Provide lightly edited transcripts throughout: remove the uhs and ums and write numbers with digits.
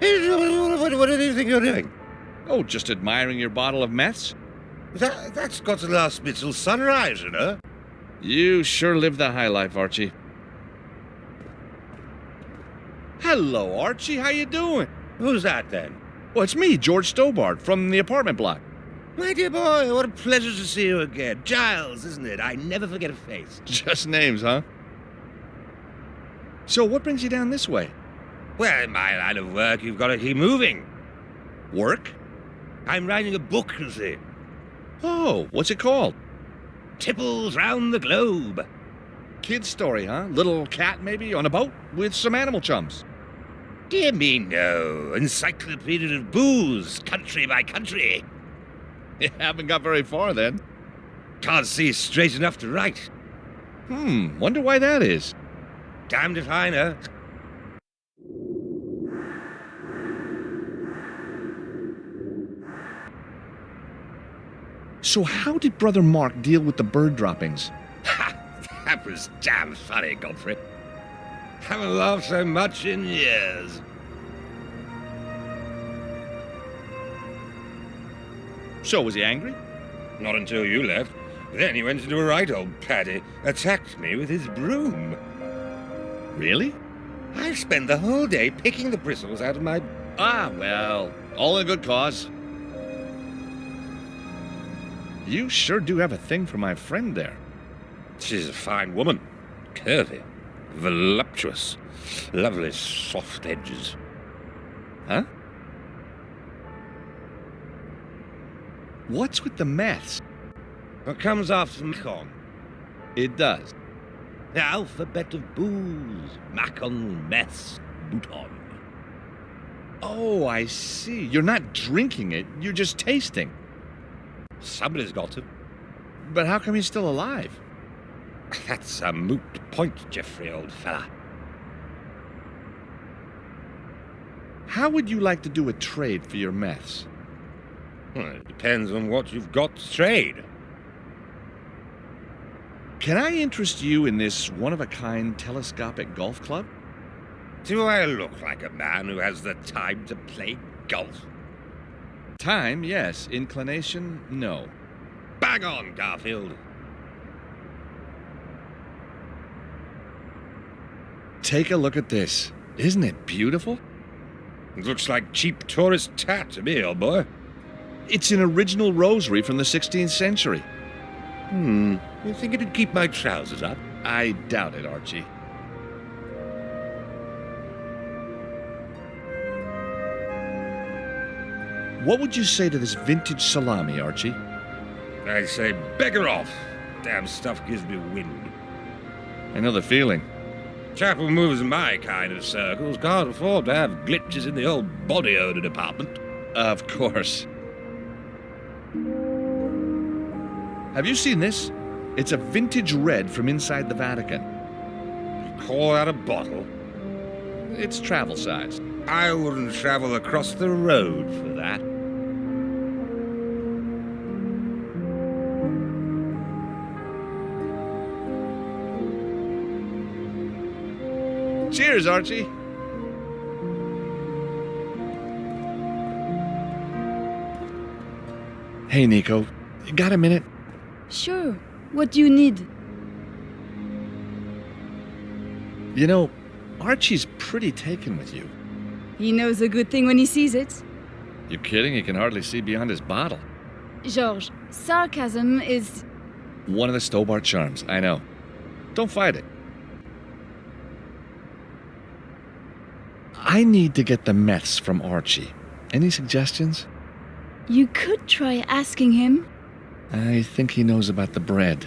What do you think you're doing? Oh, just admiring your bottle of meths? That's got to last me till sunrise, you know. You sure live the high life, Archie. Hello, Archie. How you doing? Who's that, then? Well, it's me, George Stobart, from the apartment block. My dear boy, what a pleasure to see you again. Giles, isn't it? I never forget a face. Just names, huh? So, what brings you down this way? Well, in my line of work, you've got to keep moving. Work? I'm writing a book, you see. Oh, what's it called? Tipples round the globe. Kid's story, huh? Little cat, maybe, on a boat with some animal chums. Dear me, no. Encyclopedia of booze, country by country. You haven't got very far, then. Can't see straight enough to write. Wonder why that is. Damned if I know. So how did Brother Mark deal with the bird droppings? Ha! That was damn funny, Godfrey. Haven't laughed so much in years. So, was he angry? Not until you left. Then he went into a right old paddy, attacked me with his broom. Really? I've spent the whole day picking the bristles out of my... Ah, well, all in a good cause. You sure do have a thing for my friend there. She's a fine woman. Curvy. Voluptuous. Lovely soft edges. Huh? What's with the meths? What comes after Macon? It does. The alphabet of booze. Macon, meths, bouton. Oh, I see. You're not drinking it, you're just tasting. Somebody's got to. But how come he's still alive? That's a moot point, Geoffrey, old fella. How would you like to do a trade for your meths? Well, it depends on what you've got to trade. Can I interest you in this one-of-a-kind telescopic golf club? Do I look like a man who has the time to play golf? Time, yes. Inclination, no. Bang on, Garfield. Take a look at this. Isn't it beautiful? It looks like cheap tourist tat to me, old boy. It's an original rosary from the 16th century. You think it'd keep my trousers up? I doubt it, Archie. What would you say to this vintage salami, Archie? I say, beggar off. Damn stuff gives me wind. I know the feeling. Chap who moves in my kind of circles can't afford to have glitches in the old body odor department. Of course. Have you seen this? It's a vintage red from inside the Vatican. You call that a bottle? It's travel sized. I wouldn't travel across the road for that. Cheers, Archie. Hey, Nico. You got a minute? Sure. What do you need? You know, Archie's pretty taken with you. He knows a good thing when he sees it. You kidding? He can hardly see beyond his bottle. Georges, sarcasm is... One of the Stobart charms, I know. Don't fight it. I need to get the meths from Archie. Any suggestions? You could try asking him. I think he knows about the bread.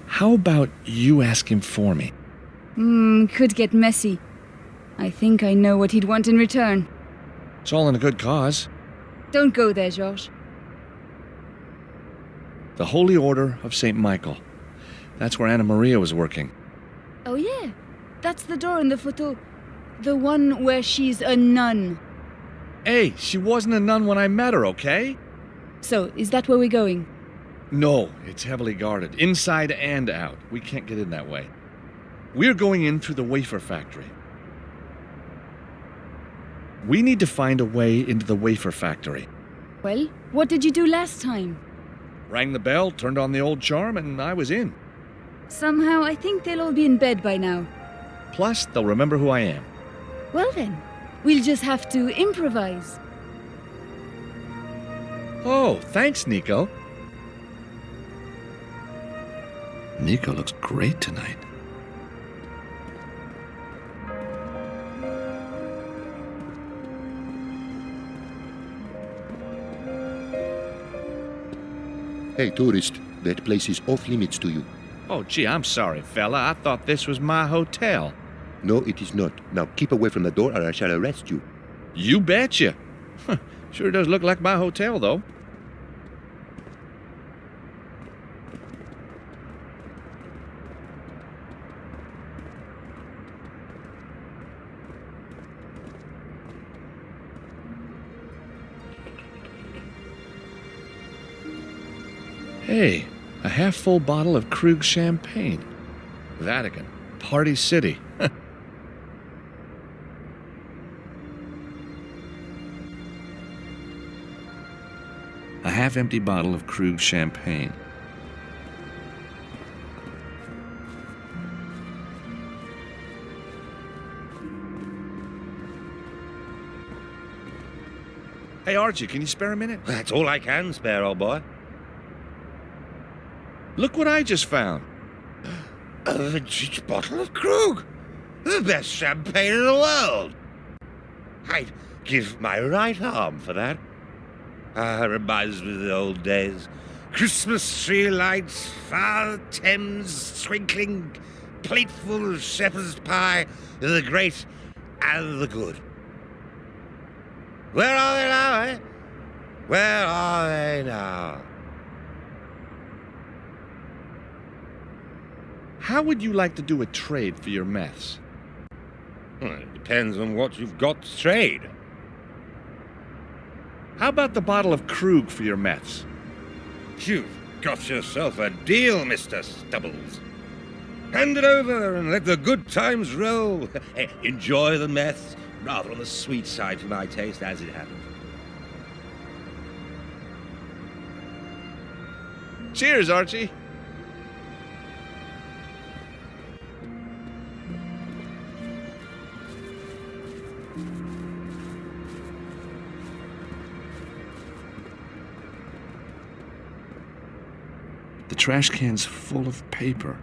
How about you ask him for me? Could get messy. I think I know what he'd want in return. It's all in a good cause. Don't go there, Georges. The Holy Order of St. Michael. That's where Anna Maria was working. Oh yeah, that's the door in the photo. The one where she's a nun. Hey, she wasn't a nun when I met her, okay? So, is that where we're going? No, it's heavily guarded, inside and out. We can't get in that way. We're going in through the wafer factory. We need to find a way into the wafer factory. Well, what did you do last time? Rang the bell, turned on the old charm, and I was in. Somehow, I think they'll all be in bed by now. Plus, they'll remember who I am. Well then, we'll just have to improvise. Oh, thanks, Nico. Nico looks great tonight. Hey, tourist, that place is off limits to you. Oh, gee, I'm sorry, fella. I thought this was my hotel. No, it is not. Now keep away from the door or I shall arrest you. You betcha. Sure does look like my hotel, though. Hey, a half-full bottle of Krug champagne. Vatican, Party City. A half-empty bottle of Krug champagne. Hey, Archie, can you spare a minute? That's all I can spare, old boy. Look what I just found. A vintage bottle of Krug. The best champagne in the world. I'd give my right arm for that. Reminds me of the old days. Christmas tree lights, far Thames twinkling, plateful of shepherd's pie, the great and the good. Where are they now, eh? Where are they now? How would you like to do a trade for your meths? Well, it depends on what you've got to trade. How about the bottle of Krug for your meths? You've got yourself a deal, Mr. Stubbles. Hand it over and let the good times roll. Enjoy the meths, rather on the sweet side for my taste, as it happens. Cheers, Archie. The trash can's full of paper.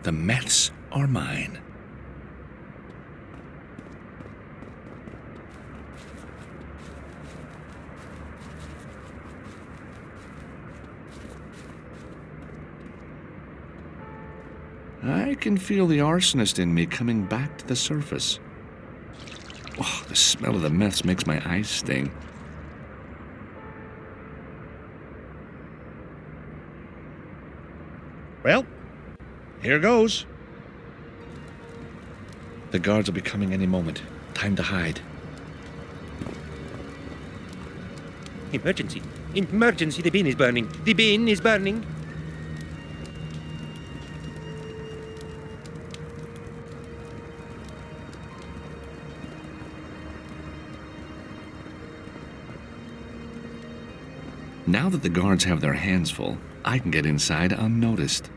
The meths are mine. I can feel the arsonist in me coming back to the surface. Oh, the smell of the meths makes my eyes sting. Well, here goes. The guards will be coming any moment. Time to hide. Emergency! Emergency! The bin is burning! The bin is burning! Now that the guards have their hands full, I can get inside unnoticed.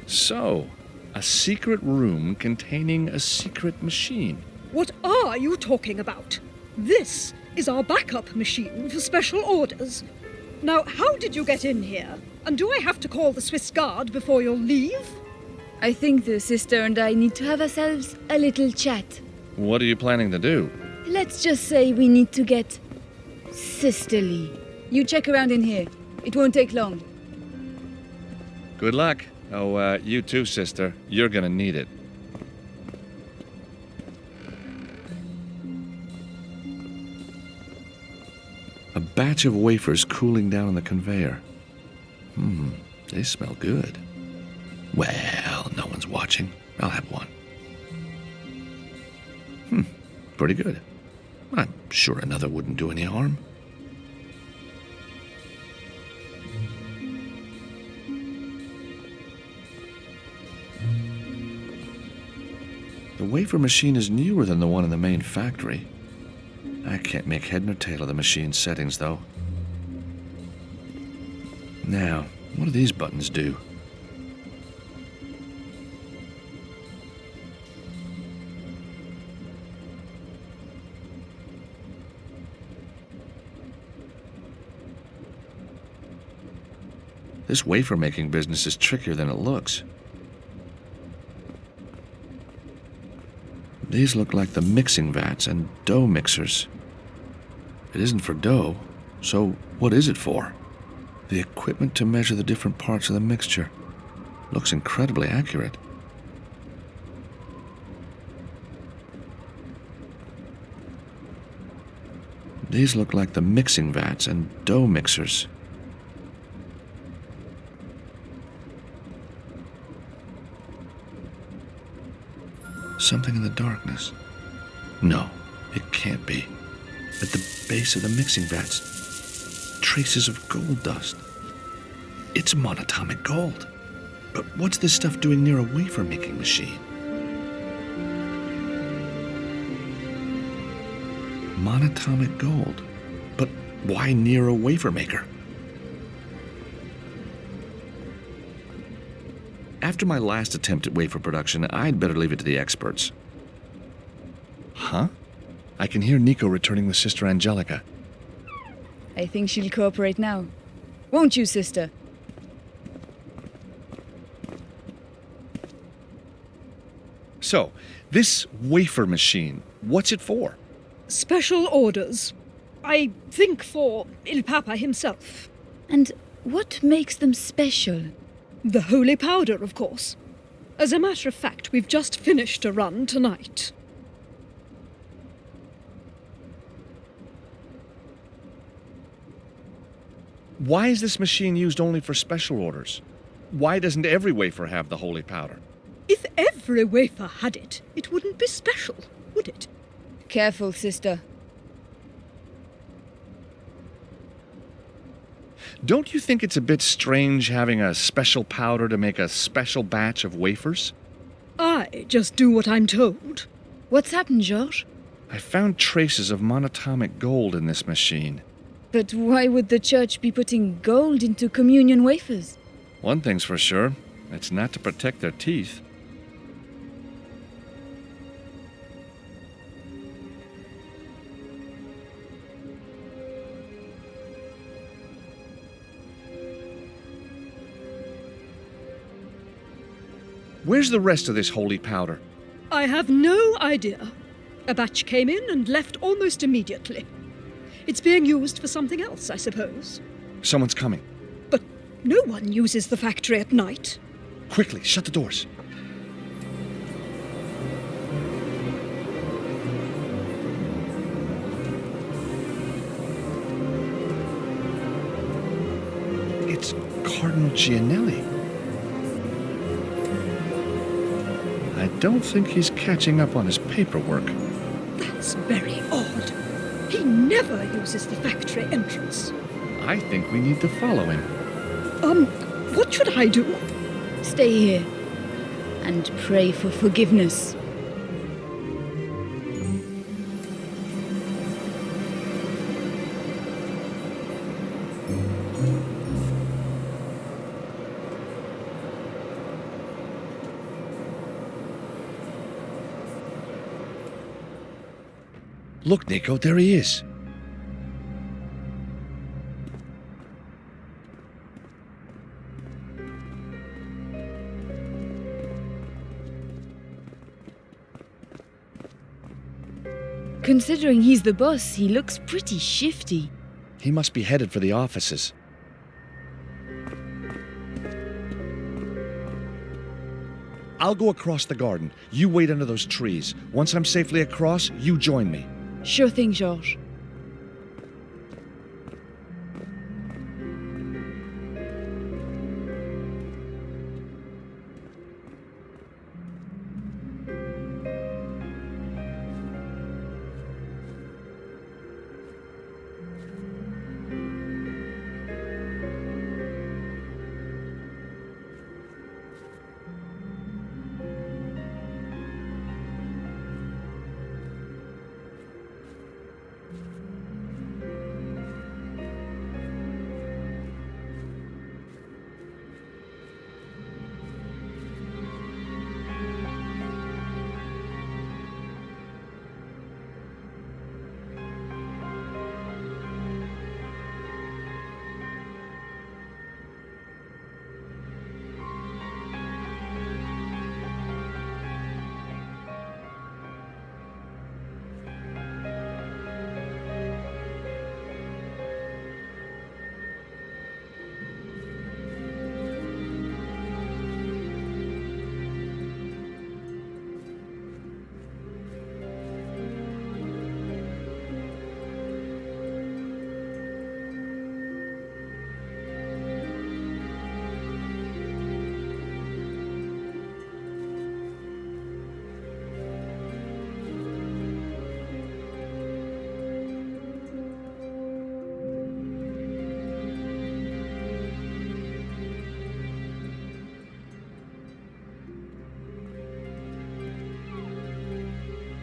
So, a secret room containing a secret machine. What are you talking about? This is our backup machine for special orders. Now, how did you get in here? And do I have to call the Swiss Guard before you'll leave? I think the sister and I need to have ourselves a little chat. What are you planning to do? Let's just say we need to get Sisterly. You check around in here. It won't take long. Good luck. Oh, you too, sister. You're gonna need it. A batch of wafers cooling down on the conveyor. They smell good. Well, no one's watching. I'll have one. Pretty good. I'm sure another wouldn't do any harm. The wafer machine is newer than the one in the main factory. I can't make head nor tail of the machine's settings, though. Now, what do these buttons do? This wafer-making business is trickier than it looks. These look like the mixing vats and dough mixers. It isn't for dough, so what is it for? The equipment to measure the different parts of the mixture. Looks incredibly accurate. These look like the mixing vats and dough mixers. Something in the darkness. No, it can't be. At the base of the mixing vats, traces of gold dust. It's monatomic gold. But what's this stuff doing near a wafer-making machine? Monatomic gold. But why near a wafer maker? After my last attempt at wafer production, I'd better leave it to the experts. Huh? I can hear Nico returning with Sister Angelica. I think she'll cooperate now. Won't you, sister? So, this wafer machine, what's it for? Special orders. I think for Il Papa himself. And what makes them special? The holy powder, of course. As a matter of fact, we've just finished a run tonight. Why is this machine used only for special orders? Why doesn't every wafer have the holy powder? If every wafer had it, it wouldn't be special, would it? Careful, sister. Don't you think it's a bit strange having a special powder to make a special batch of wafers? I just do what I'm told. What's happened, Georges? I found traces of monatomic gold in this machine. But why would the church be putting gold into communion wafers? One thing's for sure, it's not to protect their teeth. Where's the rest of this holy powder? I have no idea. A batch came in and left almost immediately. It's being used for something else, I suppose. Someone's coming. But no one uses the factory at night. Quickly, shut the doors. It's Cardinal Gianelli. I don't think he's catching up on his paperwork. That's very odd. He never uses the factory entrance. I think we need to follow him. What should I do? Stay here and pray for forgiveness. Look, Nico, there he is. Considering he's the boss, he looks pretty shifty. He must be headed for the offices. I'll go across the garden. You wait under those trees. Once I'm safely across, you join me. Sure thing, Georges.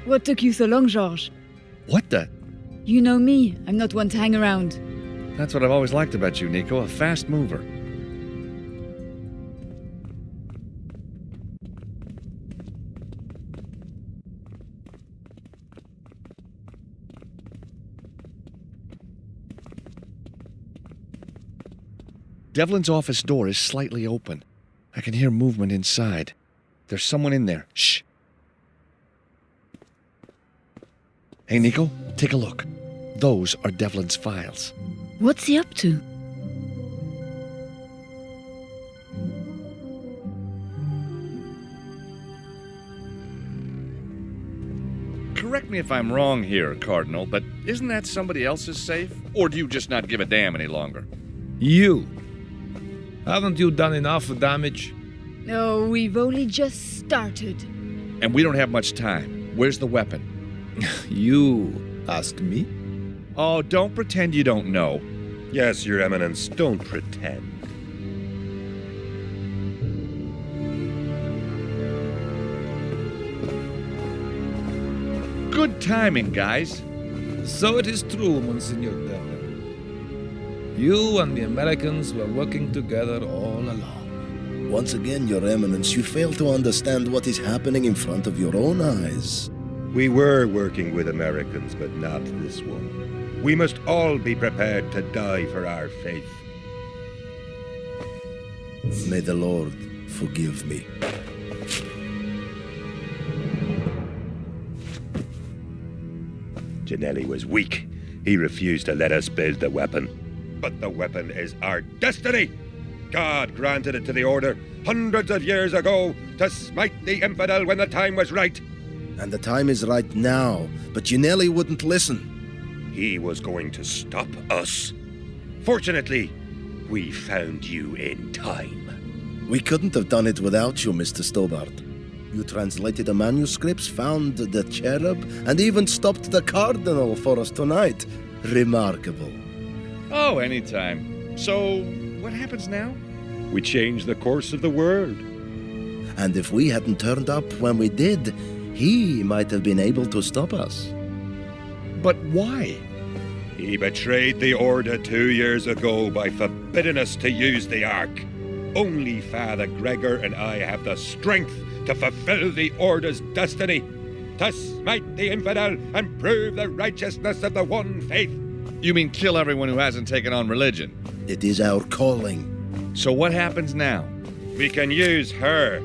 What took you so long, Georges? What the? You know me. I'm not one to hang around. That's what I've always liked about you, Nico. A fast mover. Devlin's office door is slightly open. I can hear movement inside. There's someone in there. Shh. Hey, Nico, take a look. Those are Devlin's files. What's he up to? Correct me if I'm wrong here, Cardinal, but isn't that somebody else's safe? Or do you just not give a damn any longer? You. Haven't you done enough damage? Oh, we've only just started. And we don't have much time. Where's the weapon? You ask me? Oh, don't pretend you don't know. Yes, Your Eminence, don't pretend. Good timing, guys. So it is true, Monsignor Devlin. You and the Americans were working together all along. Once again, Your Eminence, you fail to understand what is happening in front of your own eyes. We were working with Americans, but not this one. We must all be prepared to die for our faith. May the Lord forgive me. Ginelli was weak. He refused to let us build the weapon. But the weapon is our destiny! God granted it to the Order hundreds of years ago to smite the infidel when the time was right. And the time is right now, but Ginelli wouldn't listen. He was going to stop us. Fortunately, we found you in time. We couldn't have done it without you, Mr. Stobart. You translated the manuscripts, found the cherub, and even stopped the Cardinal for us tonight. Remarkable. Oh, anytime. So, what happens now? We changed the course of the world. And if we hadn't turned up when we did, he might have been able to stop us. But why? He betrayed the Order 2 years ago by forbidding us to use the Ark. Only Father Gregor and I have the strength to fulfill the Order's destiny, to smite the infidel and prove the righteousness of the one faith. You mean kill everyone who hasn't taken on religion? It is our calling. So what happens now? We can use her,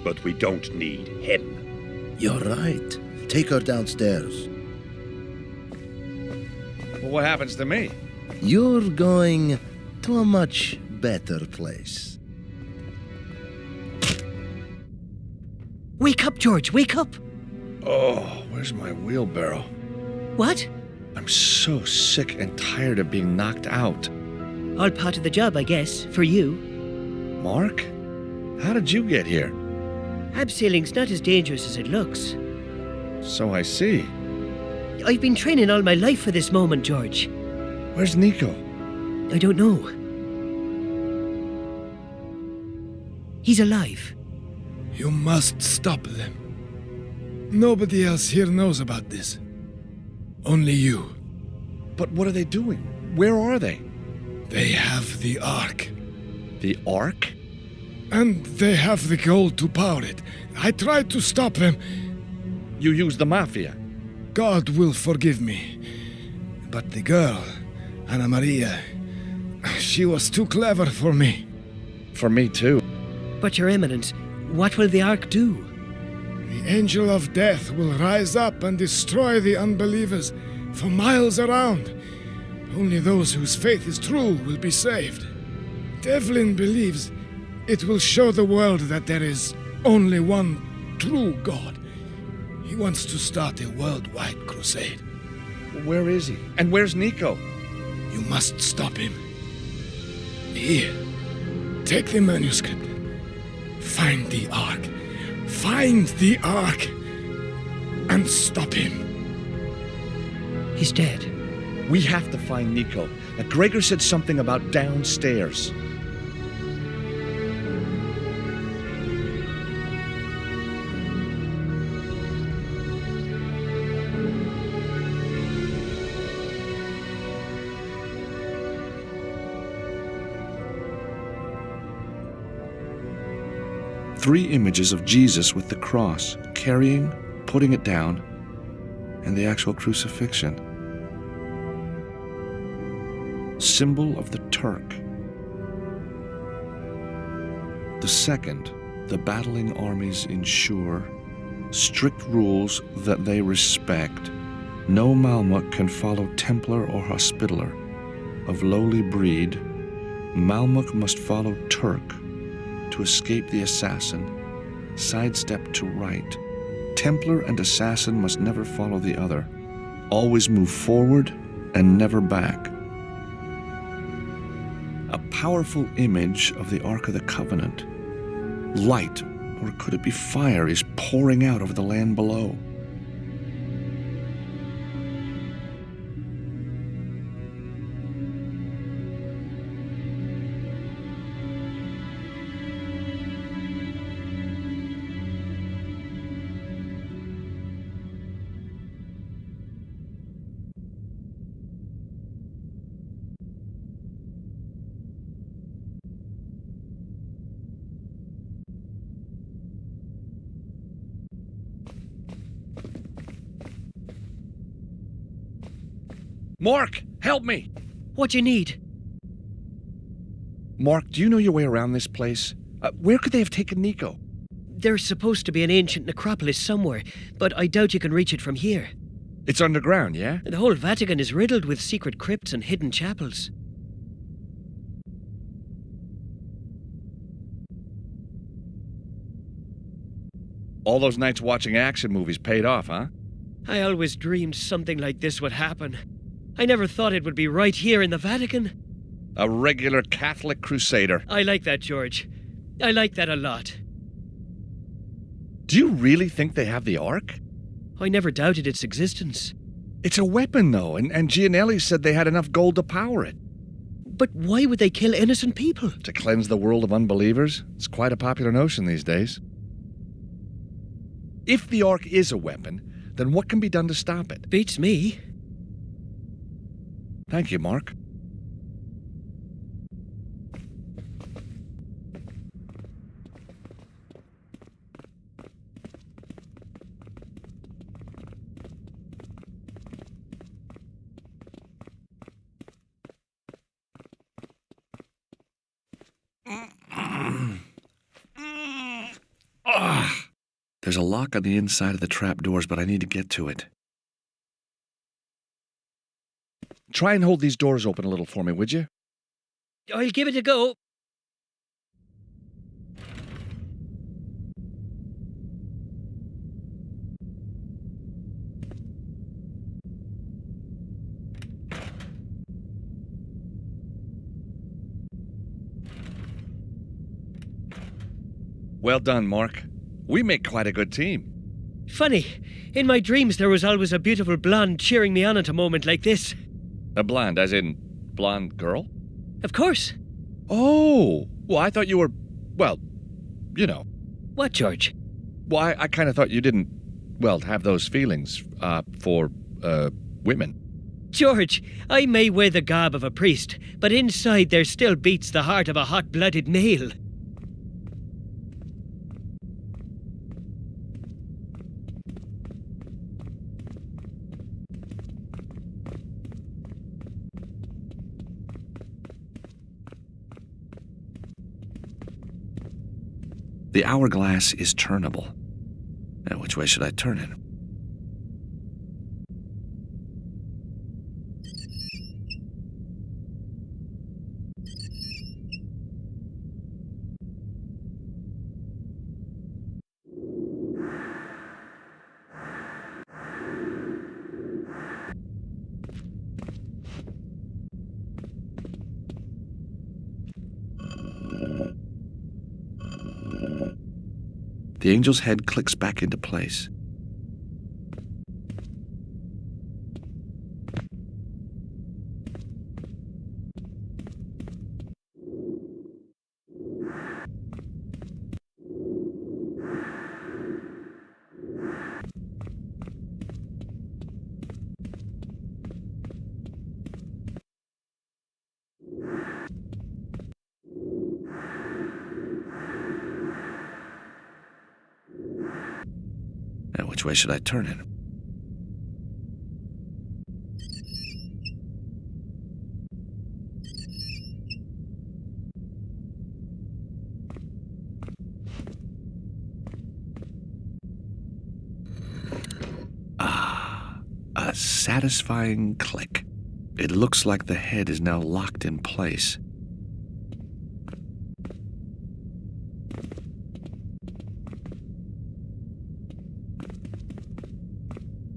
but we don't need him. You're right. Take her downstairs. Well, what happens to me? you're going to a much better place. Wake up, George, wake up! Oh, where's my wheelbarrow? What? I'm so sick and tired of being knocked out. All part of the job, I guess, for you. Mark? How did you get here? Abseiling's not as dangerous as it looks. So I see. I've been training all my life for this moment, George. Where's Nico? I don't know. He's alive. You must stop them. Nobody else here knows about this. Only you. But what are they doing? Where are they? They have the Ark. The Ark? And they have the gold to power it. I tried to stop them. You used the Mafia. God will forgive me. But the girl, Anna Maria, she was too clever for me. For me too. But, Your Eminence, what will the Ark do? The angel of death will rise up and destroy the unbelievers for miles around. Only those whose faith is true will be saved. Devlin believes it will show the world that there is only one true God. He wants to start a worldwide crusade. Where is he? And where's Nico? You must stop him. Here, take the manuscript. Find the Ark. Find the Ark. And stop him. He's dead. We have to find Nico. Now, Gregor said something about downstairs. Three images of Jesus with the cross, carrying, putting it down, and the actual crucifixion. Symbol of the Turk. The second, the battling armies ensure strict rules that they respect. No Malmuk can follow Templar or Hospitaller. Of lowly breed, Malmuk must follow Turk. To escape the assassin, sidestep to right. Templar and assassin must never follow the other. Always move forward and never back. A powerful image of the Ark of the Covenant. Light, or could it be fire, is pouring out over the land below. Mark, help me! What do you need? Mark, do you know your way around this place? Where could they have taken Nico? There's supposed to be an ancient necropolis somewhere, but I doubt you can reach it from here. It's underground, yeah? The whole Vatican is riddled with secret crypts and hidden chapels. All those nights watching action movies paid off, huh? I always dreamed something like this would happen. I never thought it would be right here in the Vatican. A regular Catholic crusader. I like that, George. I like that a lot. Do you really think they have the Ark? I never doubted its existence. It's a weapon, though, and Gianelli said they had enough gold to power it. But why would they kill innocent people? To cleanse the world of unbelievers? It's quite a popular notion these days. If the Ark is a weapon, then what can be done to stop it? Beats me. Thank you, Mark. There's a lock on the inside of the trapdoors, but I need to get to it. try and hold these doors open a little for me, would you? I'll give it a go. Well done, Mark. We make quite a good team. Funny, in my dreams there was always a beautiful blonde cheering me on at a moment like this. A blonde, as in blonde girl? Of course. Oh, well, I thought you were, well, you know. What, George? Well, I kind of thought you didn't, well, have those feelings, for, women. George, I may wear the garb of a priest, but inside there still beats the heart of a hot-blooded male. The hourglass is turnable. Now, which way should I turn it? The angel's head clicks back into place. Now, which way should I turn it? Ah, a satisfying click. It looks like the head is now locked in place.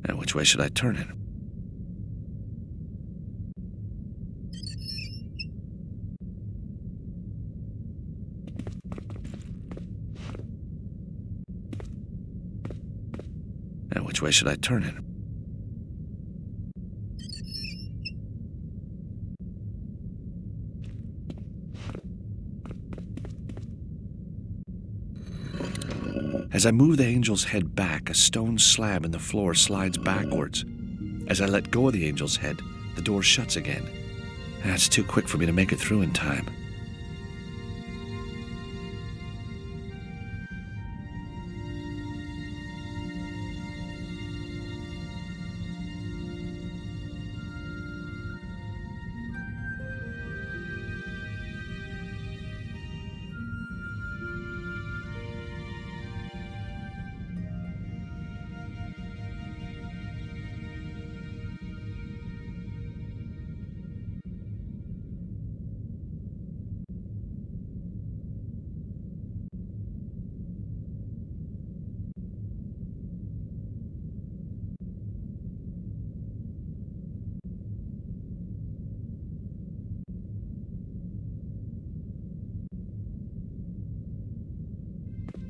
Now, which way should I turn it? Now, which way should I turn it? As I move the angel's head back, a stone slab in the floor slides backwards. As I let go of the angel's head, the door shuts again. That's too quick for me to make it through in time.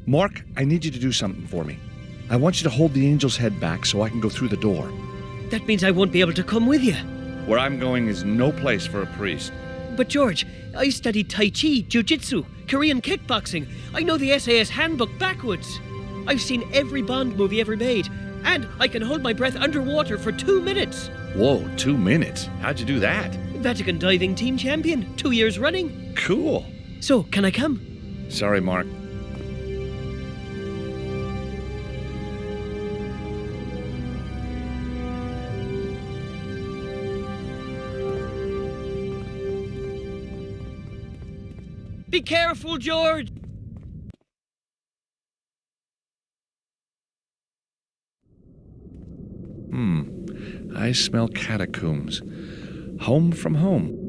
Mark, I need you to do something for me. I want you to hold the angel's head back so I can go through the door. That means I won't be able to come with you. Where I'm going is no place for a priest. But George, I studied Tai Chi, Jiu-Jitsu, Korean kickboxing. I know the SAS handbook backwards. I've seen every Bond movie ever made, and I can hold my breath underwater for 2 minutes. Whoa, 2 minutes? How'd you do that? Vatican diving team champion, 2 years running. Cool. So, can I come? Sorry, Mark. Be careful, George! I smell catacombs. Home from home.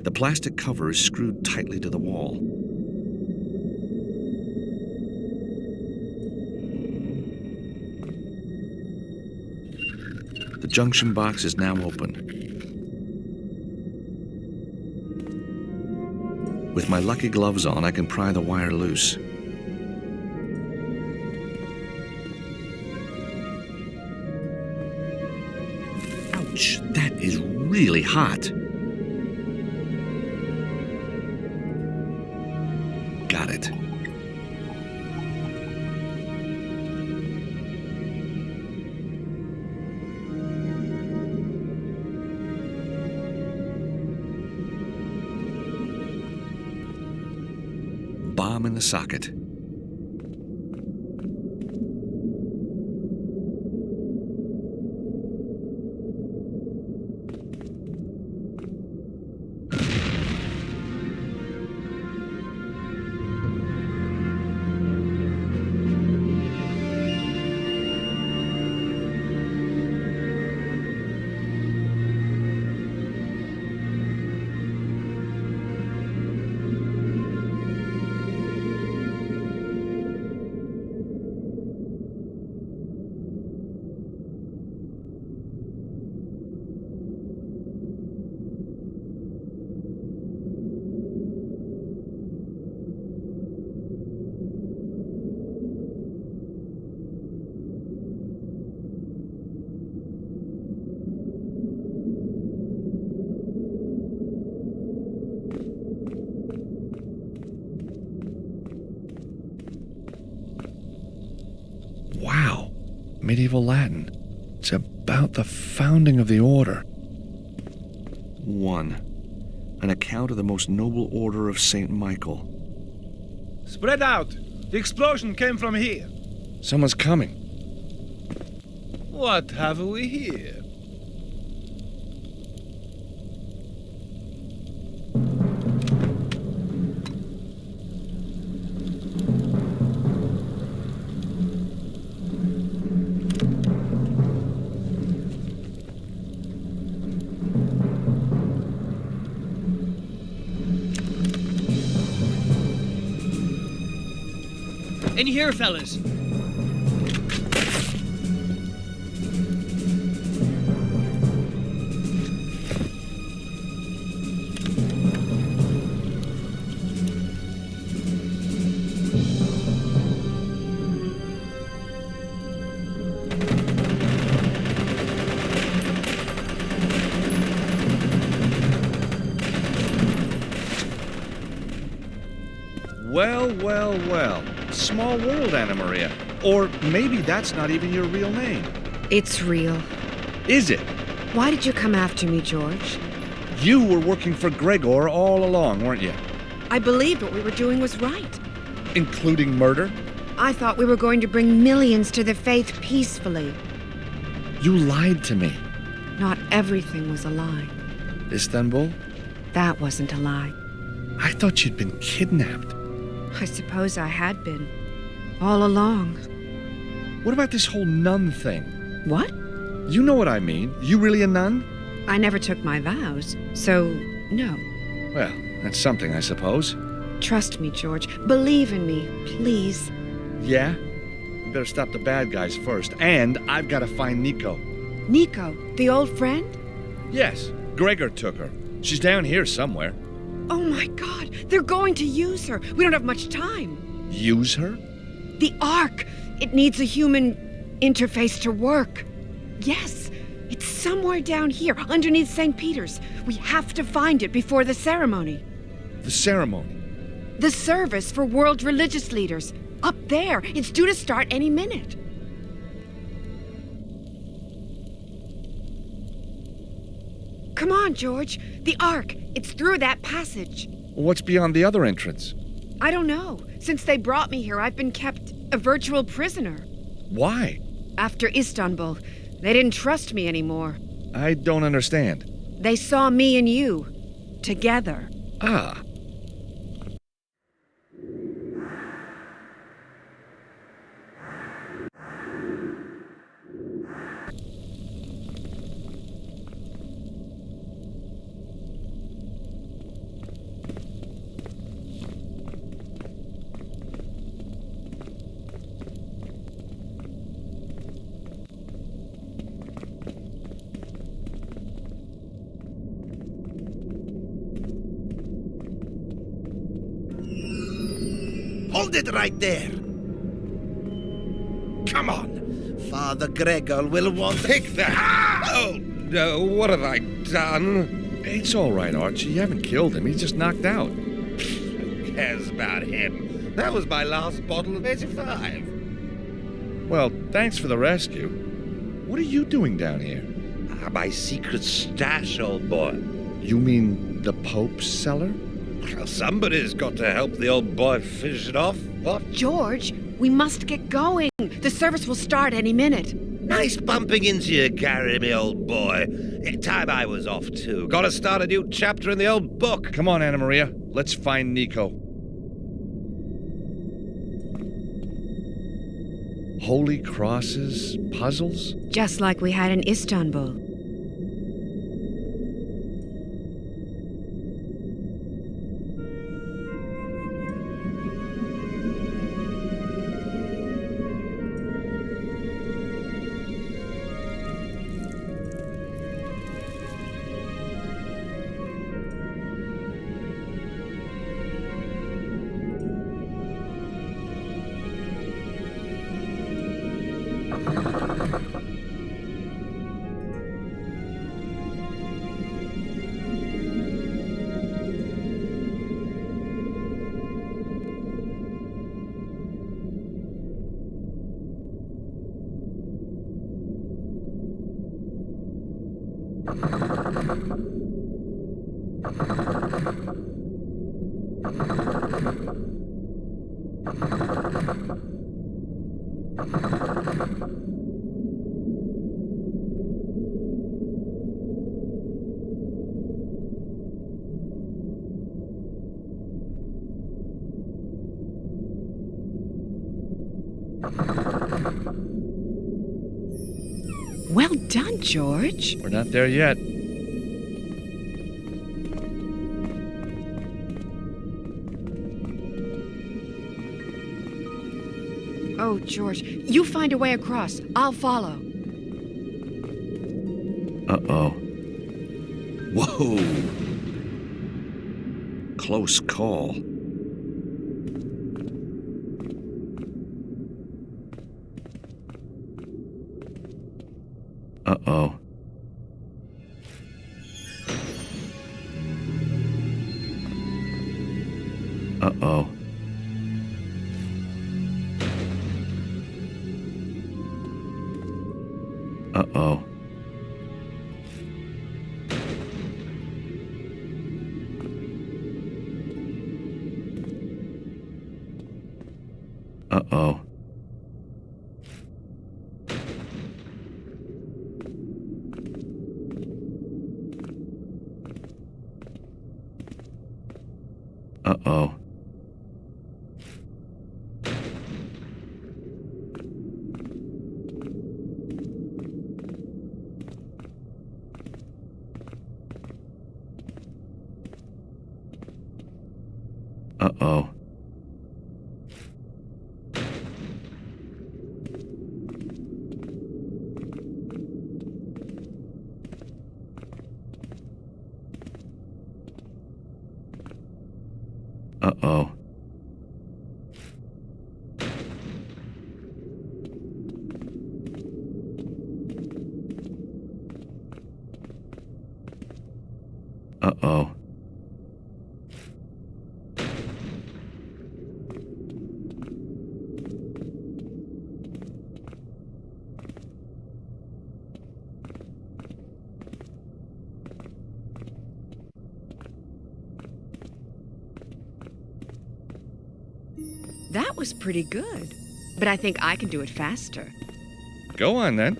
The plastic cover is screwed tightly to the wall. The junction box is now open. With my lucky gloves on, I can pry the wire loose. Ouch, that is really hot. Got it. Bomb in the socket. Wow, medieval Latin. It's about the founding of the order. 1. An account of the most noble order of St. Michael. Spread out. The explosion came from here. Someone's coming. What have we here? In here, fellas. Well, well, well. Small world, Anna Maria. Or maybe that's not even your real name. It's real. Is it? Why did you come after me, George? You were working for Gregor all along, weren't you? I believed what we were doing was right. Including murder? I thought we were going to bring millions to the faith peacefully. You lied to me. Not everything was a lie. Istanbul? That wasn't a lie. I thought you'd been kidnapped. I suppose I had been. All along. What about this whole nun thing? What? You know what I mean. You really a nun? I never took my vows, so no. Well, that's something, I suppose. Trust me, George. Believe in me, please. Yeah? We better stop the bad guys first. And I've got to find Nico. Nico, the old friend? Yes, Gregor took her. She's down here somewhere. Oh my god, they're going to use her. We don't have much time. Use her? The Ark. It needs a human interface to work. Yes, it's somewhere down here, underneath St. Peter's. We have to find it before the ceremony. The ceremony? The service for world religious leaders. Up there. It's due to start any minute. Come on, George. The Ark. It's through that passage. What's beyond the other entrance? I don't know. Since they brought me here, I've been kept a virtual prisoner. Why? After Istanbul, they didn't trust me anymore. I don't understand. They saw me and you together. Ah. Hold it right there. Come on. Father Gregor will want... Take that! Oh, no, what have I done? It's all right, Archie. You haven't killed him. He's just knocked out. Who cares about him? That was my last bottle of 85. Well, thanks for the rescue. What are you doing down here? My secret stash, old boy. You mean the Pope's cellar? Well, somebody's got to help the old boy finish it off. What? George, we must get going. The service will start any minute. Nice bumping into you, Gary, me old boy. Time I was off, too. Gotta start a new chapter in the old book. Come on, Anna Maria. Let's find Nico. Holy crosses, puzzles? Just like we had in Istanbul. Well done, George. We're not there yet. Oh, George, you find a way across. I'll follow. Uh-oh. Whoa. Close call. Uh-oh. Uh-oh. Uh-oh. Uh-oh. Uh-oh. Uh-oh. Uh-oh. Uh-oh. That was pretty good. But I think I can do it faster. Go on, then.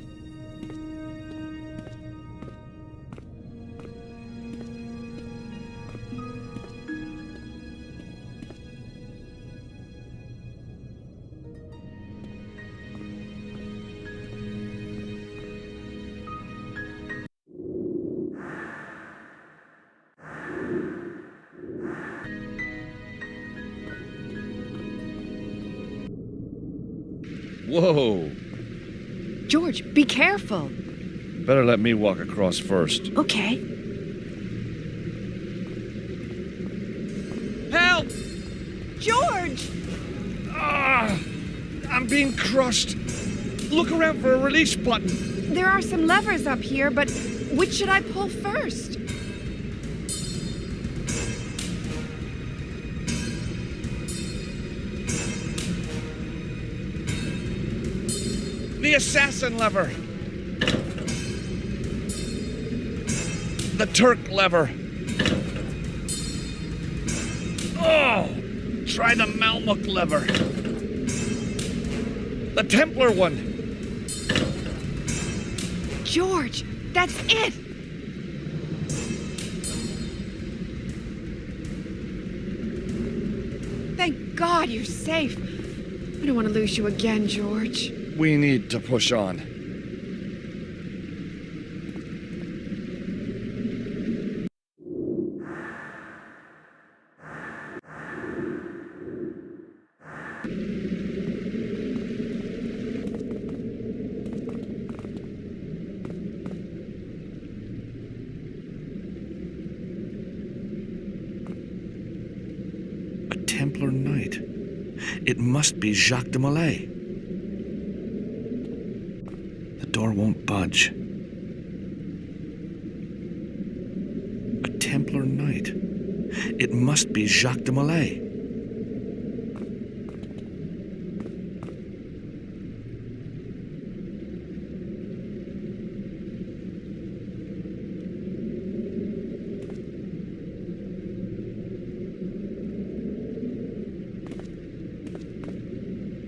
Whoa! George, be careful. Better let me walk across first. Okay. Help! George! Ah! I'm being crushed. Look around for a release button. There are some levers up here, but which should I pull first? The assassin lever. The Turk lever. Oh! Try the Malmuk lever. The Templar one. George, that's it! Thank God you're safe. I don't want to lose you again, George. We need to push on. A Templar Knight. It must be Jacques de Molay. The door won't budge. A Templar Knight. It must be Jacques de Molay.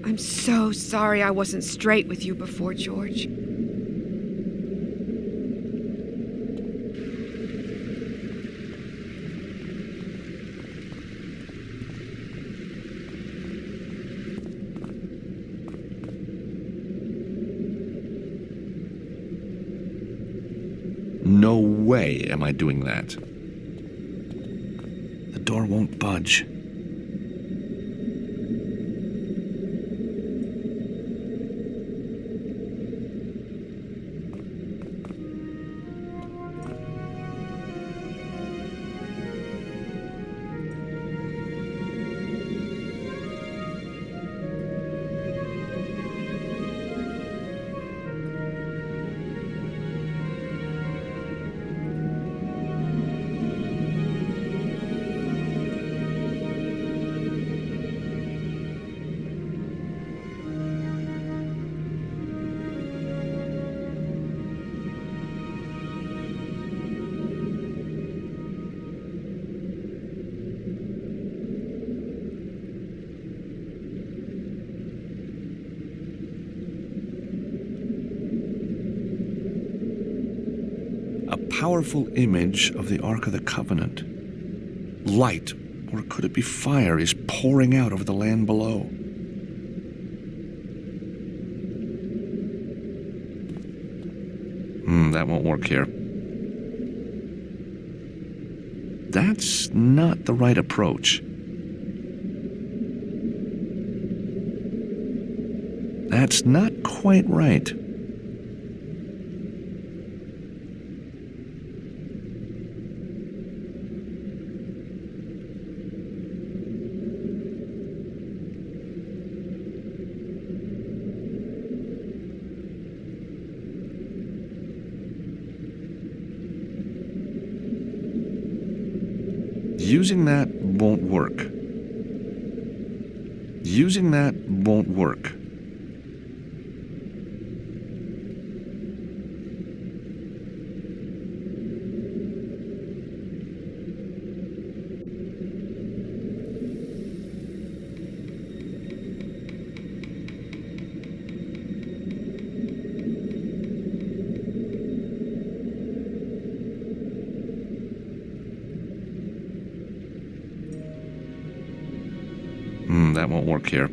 I'm so sorry I wasn't straight with you before, George. No way am I doing that. The door won't budge. A powerful image of the Ark of the Covenant. Light, or could it be fire, is pouring out over the land below. That won't work here. That's not the right approach. That's not quite right. Using that won't work. Using that won't work. That won't work here.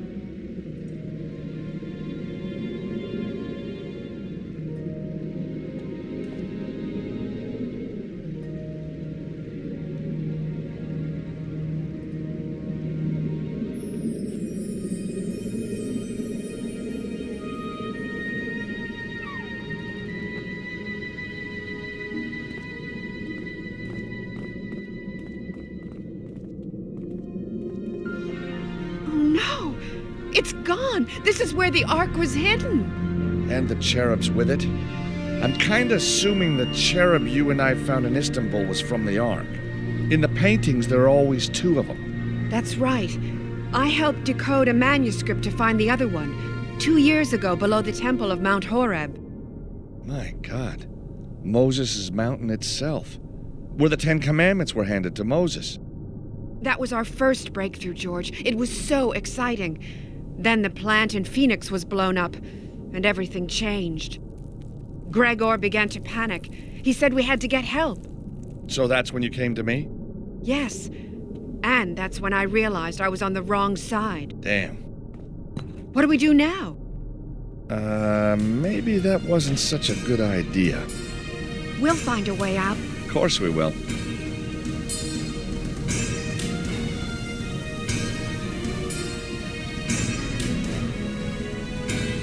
It's gone! This is where the Ark was hidden! And the cherubs with it? I'm kinda assuming the cherub you and I found in Istanbul was from the Ark. In the paintings, there are always two of them. That's right. I helped decode a manuscript to find the other one, 2 years ago below the temple of Mount Horeb. My God. Moses' mountain itself. Where the Ten Commandments were handed to Moses. That was our first breakthrough, George. It was so exciting. Then the plant in Phoenix was blown up, and everything changed. Gregor began to panic. He said we had to get help. So that's when you came to me? Yes. And that's when I realized I was on the wrong side. Damn. What do we do now? Maybe that wasn't such a good idea. We'll find a way out. Of course we will.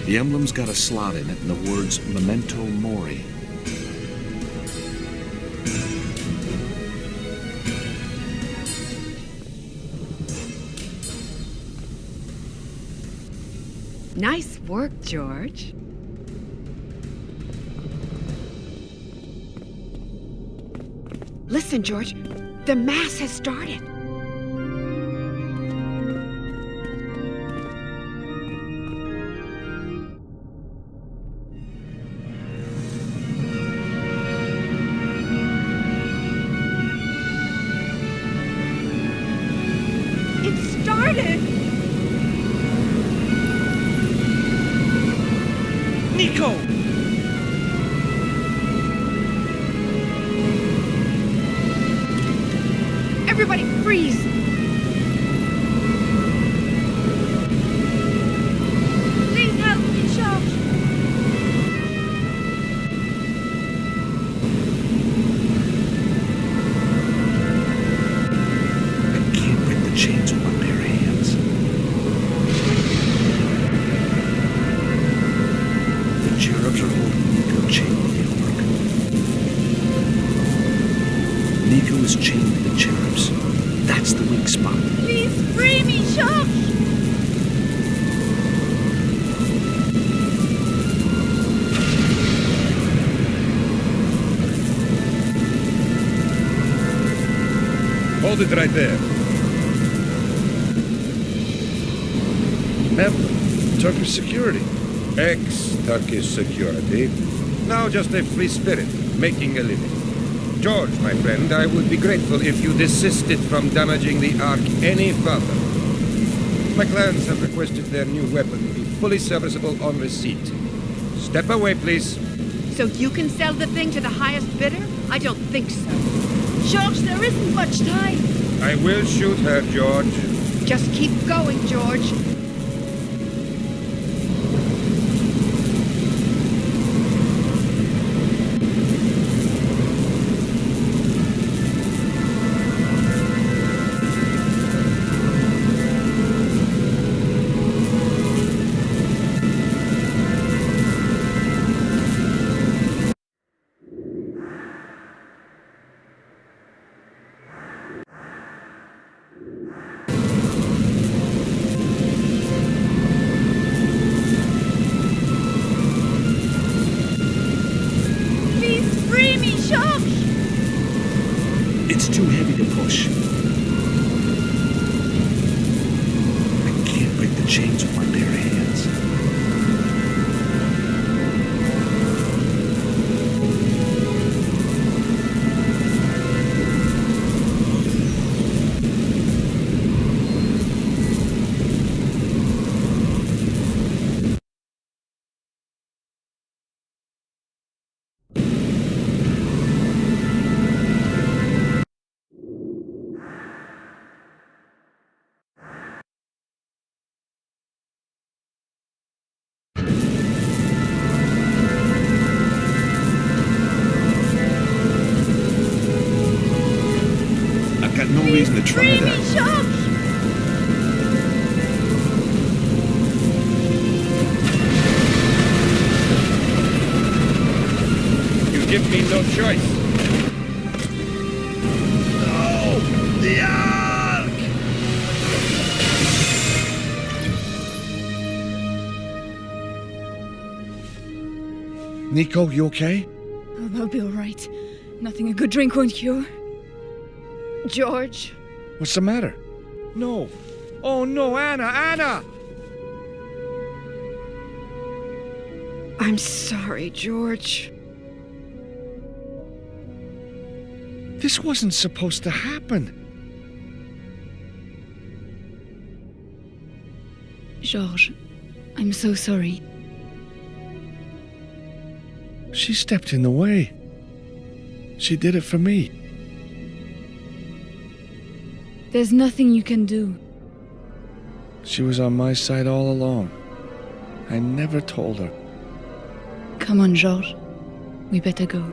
The emblem's got a slot in it and the words Memento Mori. Nice work, George. Listen, George. The Mass has started. It started! Nico! Everybody freeze! Please help me, George. I can't break the chains with my bare hands. The cherubs are holding Nico chained to the Ark. Nico is chained to the cherubs. That's the weak spot. Please free me, George. Hold it right there. Turkish security. Ex-Turkish security. Now just a free spirit, making a living. George, my friend, I would be grateful if you desisted from damaging the Ark any further. My clients have requested their new weapon be fully serviceable on receipt. Step away, please. So you can sell the thing to the highest bidder? I don't think so. George, there isn't much time. I will shoot her, George. Just keep going, George. heavy to push. I can't break the chains with my bare hands. Got no reason to try that. You give me no choice. No! The Ark! Nico, you okay? Oh, I'll be all right. Nothing a good drink won't cure. George? What's the matter? No. Oh no, Anna! I'm sorry, George. This wasn't supposed to happen. George, I'm so sorry. She stepped in the way. She did it for me. There's nothing you can do. She was on my side all along. I never told her. Come on, George. We better go.